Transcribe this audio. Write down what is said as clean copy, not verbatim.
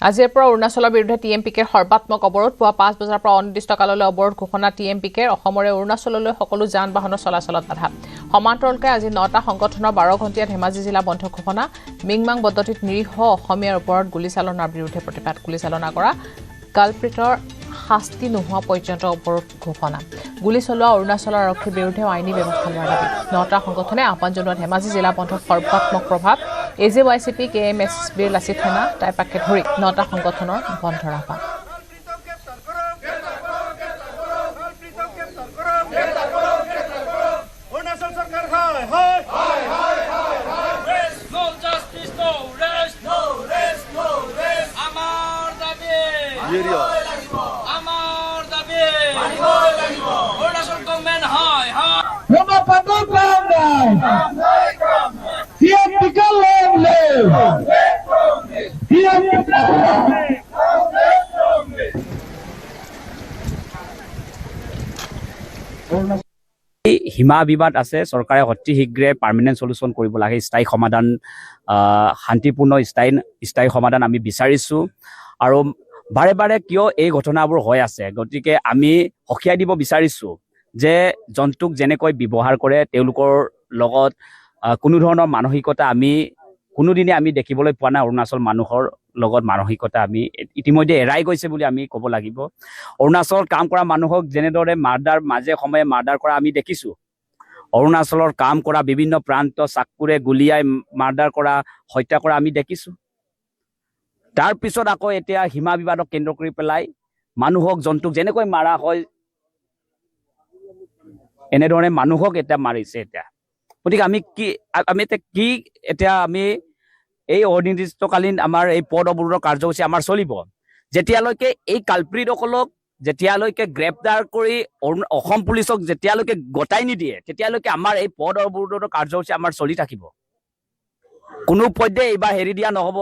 আজিৰ পৰা অৰুণাচলৰ বিৰুদ্ধে টিএমপিকে সৰ্বাত্মক অৱৰোধ পুৱা 5 বজাৰ পৰা অনিৰ্দিষ্টকাললৈ অৱৰোধ ঘোষণা টিএমপিকে অসমৰে অৰুণাচললৈ সকলো যান বাহনৰ চলাচলত বাধা সমান্তৰালকৈ আজি 9টা সংগঠনৰ 12 ঘণ্টীয়া ধেমাজি জিলা বন্ধ ঘোষণা মিংমাং পদ্ধতিত নিৰীহ অসমীয়াৰ ওপৰত গুলীচালনাৰ বিৰুদ্ধে প্ৰতিবাদ গুলীচালনা কৰা কালপ্ৰিটৰ শাস্তি নোহোৱা পৰ্যন্ত অৱৰোধ ঘোষণা গুলী চলোৱা অৰুণাচলৰ আৰক্ষীৰ বিৰুদ্ধে আইনী ব্যৱস্থা লোৱাৰ দাবী 9টা সংগঠনে আহ্বান জনোৱা ধেমাজি জিলা বন্ধৰ সৰ্বাত্মক প্ৰভাৱ এজেৱাইচিপি কেএমএছবিৰ লাচিত সেনা টাইপাকে ধৰি 9টা সংগঠনৰ বন্ধৰ আহ্বান সীমা বিবাদ আছে চৰকাৰে অতি শীঘ্ৰে পাৰ্মানেণ্ট সলিউশন কৰিব লাগে স্থায়ী সমাধান শান্তিপূৰ্ণ স্থায়ী সমাধান আমি বিচাৰিছো আৰু বাৰে বাৰে কিয় এই ঘটনাবোৰ হৈ আছে গতিকে আমি হকিয়াই দিব বিচাৰিছো যে জন্তুক যেনেকৈ ব্যৱহাৰ কৰে তেওঁলোকৰ লগত কোনো ধৰণৰ মানসিকতা আমি কোনোদিনে আমি দেখিবলৈ পোৱা নাই অৰুণাচল মানুহৰ লগত মানসিকতা আমি ইতিমধ্যে এৰাই গৈছে বুলি আমি ক'ব লাগিব অৰুণাচলত কাম কৰা মানুহক যেনেদৰে মাৰ্ডাৰ মাজে সময়ে মাৰ্ডাৰ কৰা আমি দেখিছো অৰুণাচলৰ কাম কৰা বিভিন্ন প্ৰান্ত চাকুৰে গুলিয়াই মাৰ্ডাৰ কৰা হত্যা কৰা আমি দেখিছো তাৰ পিছত আকৌ এতিয়া সীমা বিবাদক কেন্দ্ৰ কৰি পেলাই মানুহক জন্তুক যেনেকৈ মাৰা হয় এনেধৰণে মানুহক এতিয়া মাৰিছে এতিয়া গতিকে আমি এই অনিৰ্দিষ্টকালীন আমাৰ এই পদ অৱৰোধৰ কাৰ্যসূচী আমাৰ চলিব যেতিয়ালৈকে এই কালপ্ৰিটসকলক যেতিয়ালৈকে গ্ৰেপ্তাৰ কৰি অসম পুলিচক যেতিয়ালৈকে গতাই নিদিয়ে তেতিয়ালৈকে আমাৰ এই পদ অৱৰোধৰ কাৰ্যসূচী আমাৰ চলি থাকিব কোনো পধ্যে এইবাৰ হেৰি দিয়া নহ'ব